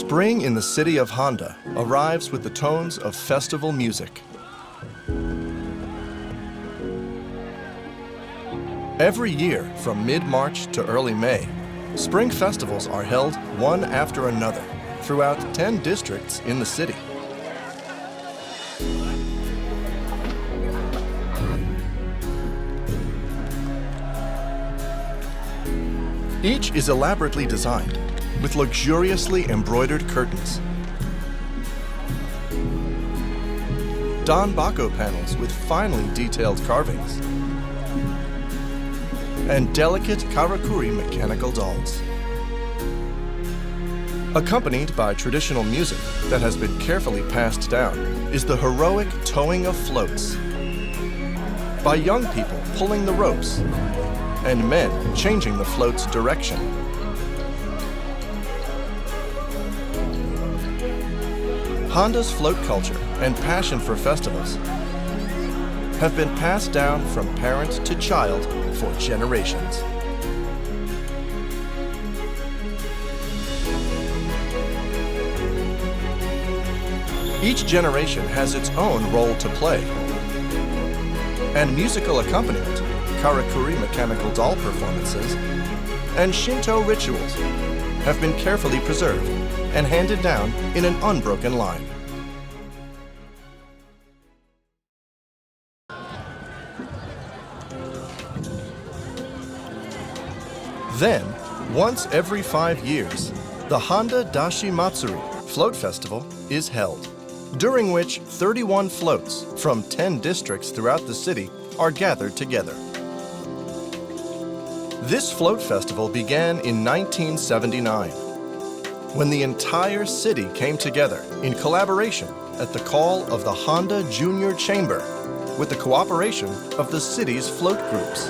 Spring in the city of Handa arrives with the tones of festival music. Every year, from mid-March to early May, spring festivals are held one after another throughout 10 districts in the city. Each is elaborately designed with luxuriously embroidered curtains, danbako panels with finely detailed carvings, and delicate karakuri mechanical dolls. Accompanied by traditional music that has been carefully passed down is the heroic towing of floats by young people pulling the ropes and men changing the float's direction. Handa's float culture and passion for festivals have been passed down from parent to child for generations. Each generation has its own role to play, and musical accompaniment, karakuri mechanical doll performances, and Shinto rituals have been carefully preserved and handed down in an unbroken line. Then, once every 5 years, the Handa Dashi-Matsuri Float Festival is held, during which 31 floats from 10 districts throughout the city are gathered together. This float festival began in 1979, when the entire city came together in collaboration at the call of the Handa Junior Chamber with the cooperation of the city's float groups.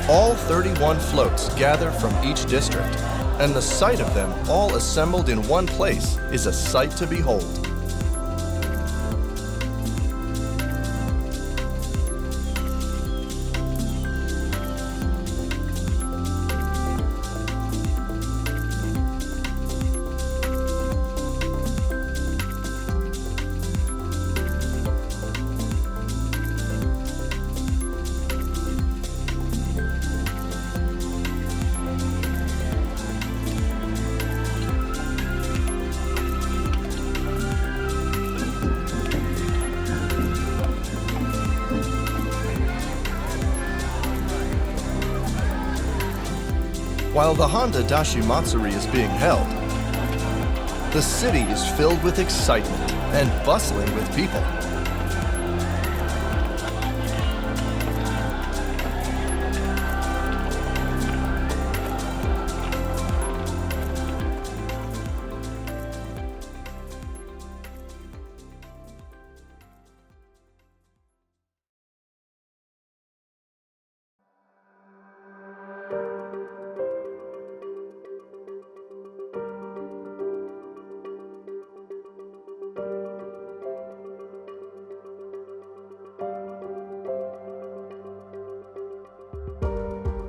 All 31 floats gather from each district, and the sight of them all assembled in one place is a sight to behold. While the Handa Dashi-Matsuri is being held, the city is filled with excitement and bustling with people.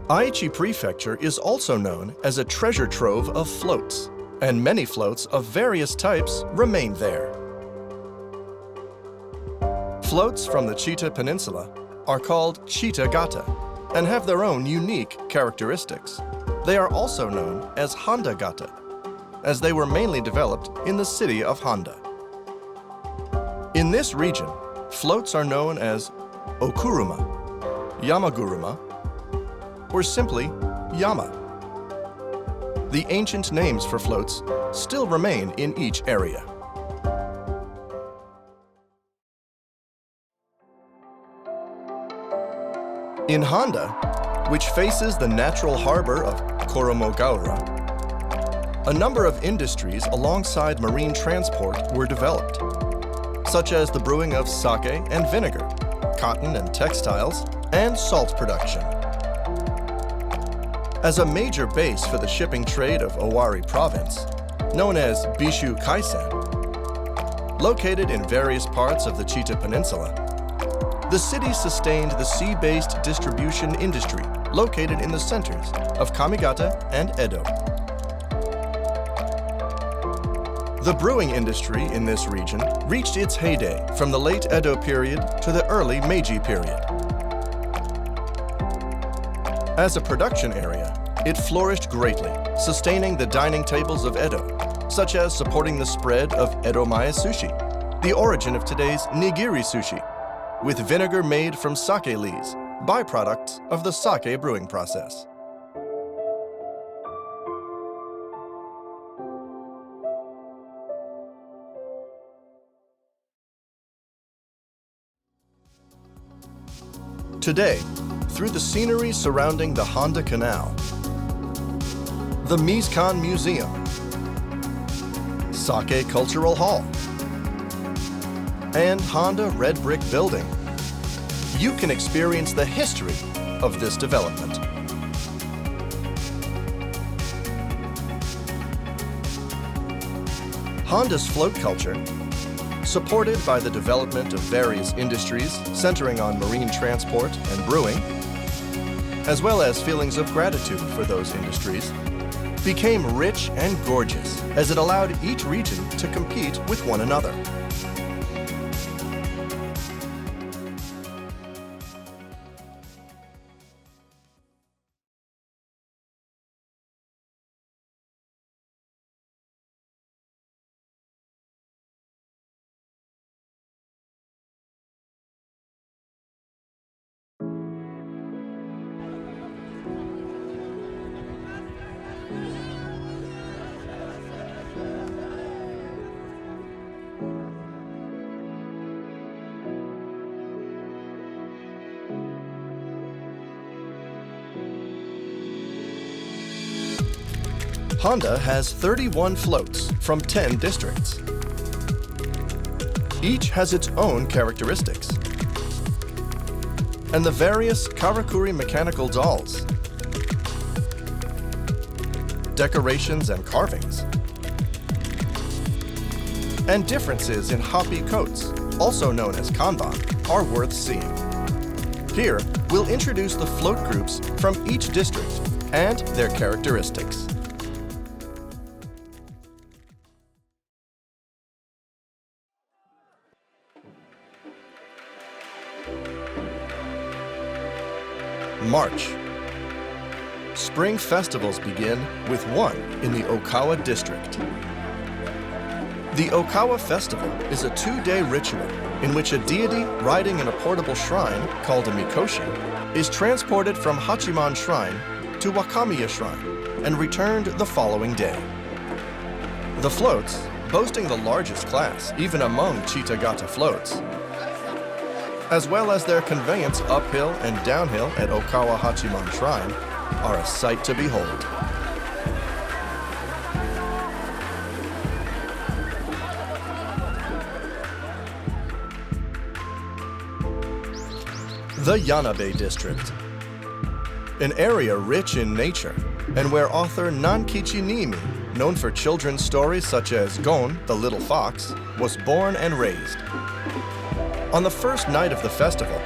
Aichi Prefecture is also known as a treasure trove of floats, and many floats of various types remain there. Floats from the Chitta Peninsula are called Chitta Gata and have their own unique characteristics. They are also known as Handa Gata, as they were mainly developed in the city of Handa. In this region, floats are known as Okuruma, Yamaguruma, or simply Yama. The ancient names for floats still remain in each area. In Handa, which faces the natural harbor of Koromogaura, a number of industries alongside marine transport were developed, such as the brewing of sake and vinegar, cotton and textiles, and salt production. As a major base for the shipping trade of Owari Province, known as Bishu Kaisan, located in various parts of the Chitta Peninsula, the city sustained the sea-based distribution industry located in the centers of Kamigata and Edo. The brewing industry in this region reached its heyday from the late Edo period to the early Meiji period. As a production area, it flourished greatly, sustaining the dining tables of Edo, such as supporting the spread of Edomae sushi, the origin of today's nigiri sushi, with vinegar made from sake leaves, byproducts of the sake brewing process. Today, through the scenery surrounding the Handa Canal, the Mizkan Museum, Sake Cultural Hall, and Honda Red Brick Building, you can experience the history of this development. Honda's float culture, supported by the development of various industries centering on marine transport and brewing, as well as feelings of gratitude for those industries, became rich and gorgeous as it allowed each region to compete with one another. Honda has 31 floats from 10 districts. Each has its own characteristics. And the various karakuri mechanical dolls, decorations and carvings, and differences in hoppy coats, also known as kanban, are worth seeing. Here, we'll introduce the float groups from each district and their characteristics. March. Spring festivals begin with one in the Okawa district. The Okawa Festival is a 2-day ritual in which a deity riding in a portable shrine called a mikoshi is transported from Hachiman Shrine to Wakamiya Shrine and returned the following day. The floats, boasting the largest class even among Chitta-gata floats, as well as their conveyance uphill and downhill at Okawa Hachiman Shrine, are a sight to behold. The Yanabe District, an area rich in nature and where author Nankichi Niimi, known for children's stories such as Gon, the Little Fox, was born and raised. On the first night of the festival,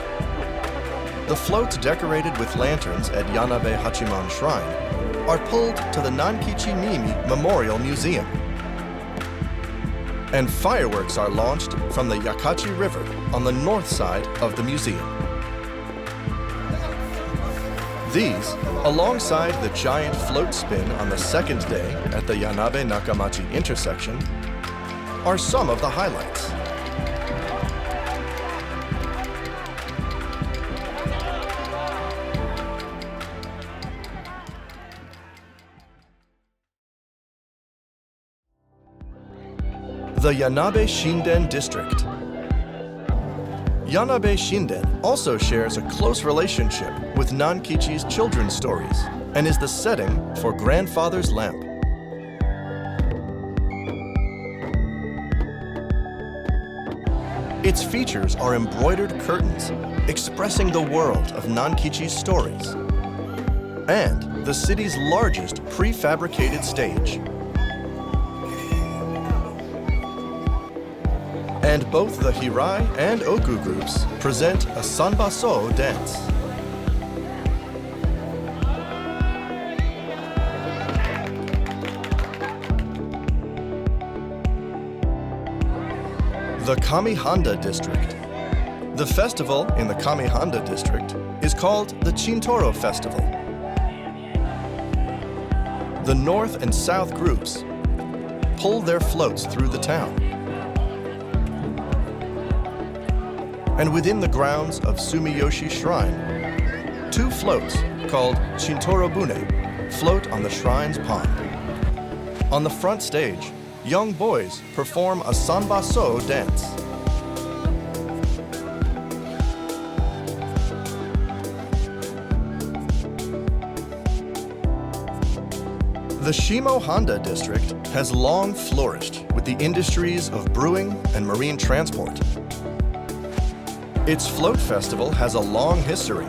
the floats decorated with lanterns at Yanabe Hachiman Shrine are pulled to the Nankichi Niimi Memorial Museum. And fireworks are launched from the Yakachi River on the north side of the museum. These, alongside the giant float spin on the second day at the Yanabe Nakamachi intersection, are some of the highlights. The Yanabe Shinden District. Yanabe Shinden also shares a close relationship with Nankichi's children's stories and is the setting for Grandfather's Lamp. Its features are embroidered curtains expressing the world of Nankichi's stories. and the city's largest prefabricated stage. And both the Hirai and Oku groups present a Sanbaso dance. The Kamihanda district. The festival in the Kamihanda district is called the Chintoro Festival. The north and south groups pull their floats through the town. And within the grounds of Sumiyoshi Shrine, 2 floats called Chintoro Bune float on the shrine's pond. On the front stage, young boys perform a Sanbaso dance. The Shimo Handa district has long flourished with the industries of brewing and marine transport. Its float festival has a long history,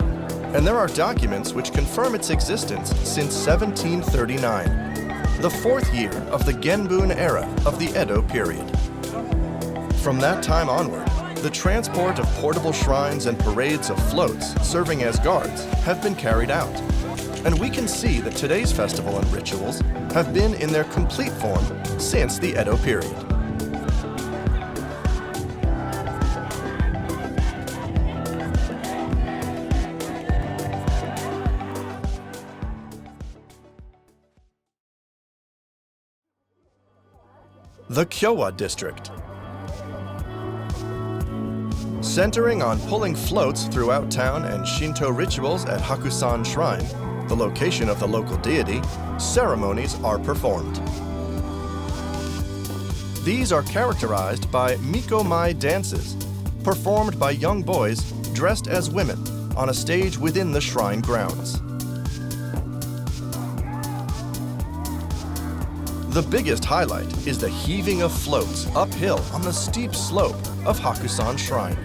and there are documents which confirm its existence since 1739, the 4th year of the Genbun era of the Edo period. From that time onward, the transport of portable shrines and parades of floats serving as guards have been carried out. And we can see that today's festival and rituals have been in their complete form since the Edo period. The Kyowa district. Centering on pulling floats throughout town and Shinto rituals at Hakusan Shrine, the location of the local deity, ceremonies are performed. These are characterized by Mikomai dances, performed by young boys dressed as women on a stage within the shrine grounds. The biggest highlight is the heaving of floats uphill on the steep slope of Hakusan Shrine.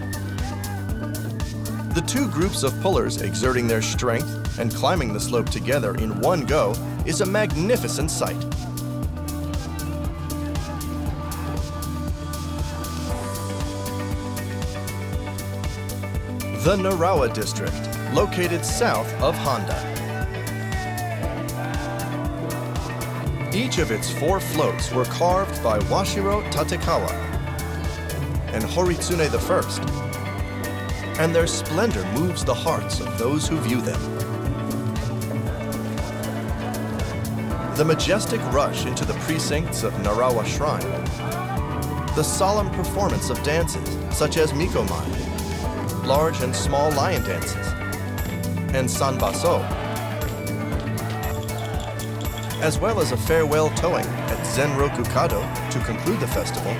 The 2 groups of pullers exerting their strength and climbing the slope together in one go is a magnificent sight. The Narawa district, located south of Handa. Each of its 4 floats were carved by Washiro Tatekawa and Horitsune I, and their splendor moves the hearts of those who view them. The majestic rush into the precincts of Narawa Shrine, the solemn performance of dances such as Mikomai, large and small lion dances, and Sanbaso, as well as a farewell towing at Zenroku Kado to conclude the festival,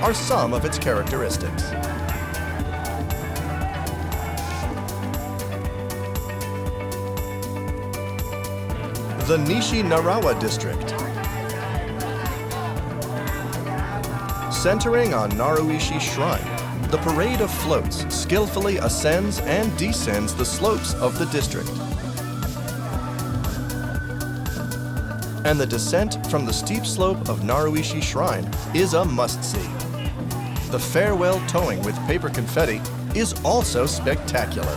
are some of its characteristics. The Nishi Narawa district. Centering on Naruishi Shrine, the parade of floats skillfully ascends and descends the slopes of the district. And the descent from the steep slope of Naruishi Shrine is a must-see. The farewell towing with paper confetti is also spectacular.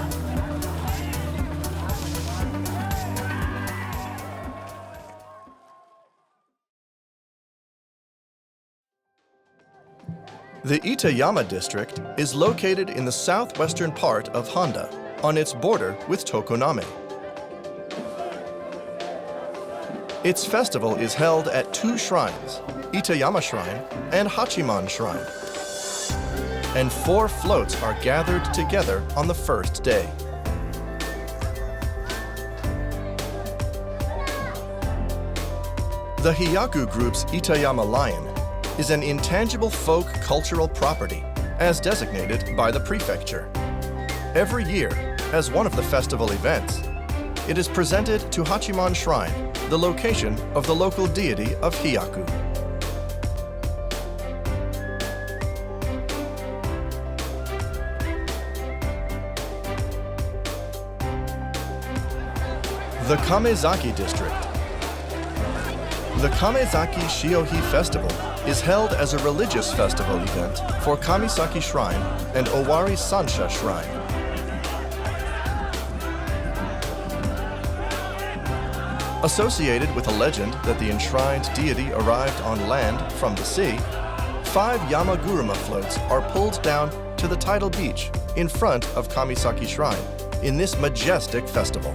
The Itayama district is located in the southwestern part of Handa, on its border with Tokoname. Its festival is held at 2 shrines, Itayama Shrine and Hachiman Shrine. And 4 floats are gathered together on the first day. The Hyaku Group's Itayama Lion is an intangible folk cultural property, as designated by the prefecture. Every year, as one of the festival events, it is presented to Hachiman Shrine, the location of the local deity of Hyaku. The Kamezaki District. The Kamezaki Shiohi Festival is held as a religious festival event for Kamisaki Shrine and Owari Sansha Shrine. Associated with a legend that the enshrined deity arrived on land from the sea, 5 Yamaguruma floats are pulled down to the tidal beach in front of Kamisaki Shrine in this majestic festival.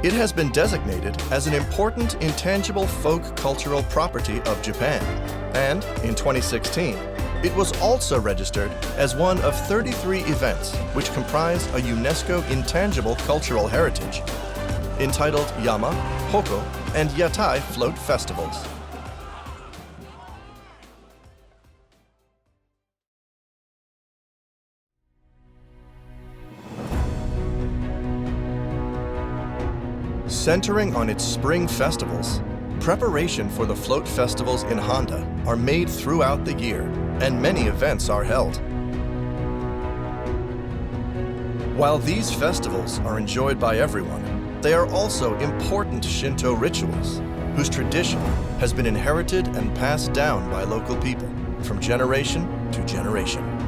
It has been designated as an important intangible folk cultural property of Japan, and in 2016, it was also registered as one of 33 events which comprise a UNESCO intangible cultural heritage, entitled Yama, Hoko, and Yatai Float Festivals. Centering on its spring festivals, preparation for the float festivals in Handa are made throughout the year, and many events are held. While these festivals are enjoyed by everyone, they are also important Shinto rituals whose tradition has been inherited and passed down by local people from generation to generation.